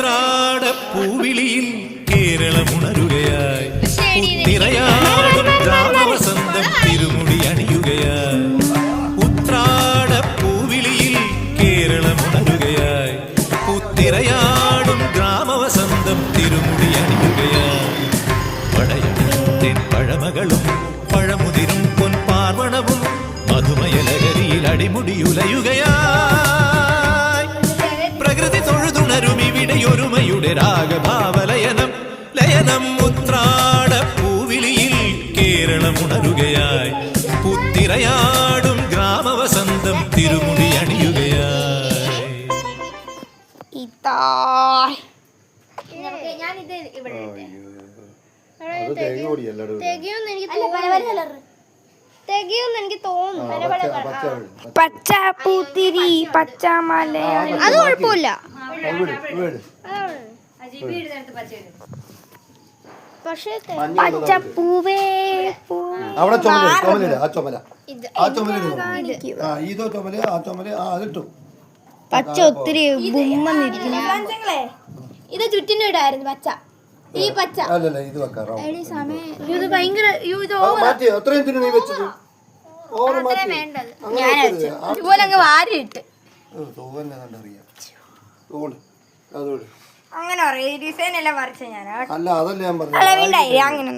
ഉത്രാട പൂവിളിയിൽ കേരളമുണരുകയായി തിരയാടും ഗ്രാമവസന്തം തിരുമുടി അണിയുകയായി ഉത്രാട പൂവിളിയിൽ കേരളമുണരുകയായി തിരയാടും ഗ്രാമവസന്തം തിരുമുടി അണിയുകയായി പടയണിൻ പഴമകളും പഴമുതിരും പൊൻപാർവണവും മധുമയലകരിയിൽ അടിമുടിയുലയുകയായി പ്രകൃതി തൊഴുതുണരും ഇവിടെയൊരുമയുടെ രാഗഭാവലയനം ലയനം ഉത്രാട പൂവിളിയിൽ കേരളമുണരുകയായി പുത്തിരയാടും ഗ്രാമവസന്തം തിരുമുടി അണിയുകയായി. എനിക്ക് തോന്നുന്നു പച്ച പൂത്തിരി പച്ച മല അത് കുഴപ്പമില്ല. പക്ഷേ പച്ചപ്പൂവേ അവിടെ ചുമല ആ ചുമല ആ ചുമല ഇതോ ചുമല ആ ചുമല അതിട്ടു പച്ച ഒത്തിരി ഇത് ചുറ്റിന്റെ ഇടായിരുന്നു പച്ച ഈ പച്ച അല്ലല്ല ഇത് വെക്കാം ഇത് ഭയങ്കര മാറ്റി അത്രയും തിരി നീ വെച്ചത് ഇതുപോലെ അങ്ങ് വാരിയിട്ട് അങ്ങനെ പറയും ഡിസൈൻ എല്ലാം വരച്ച ഞാൻ അല്ല അതല്ല ഞാൻ പറഞ്ഞു അങ്ങനെ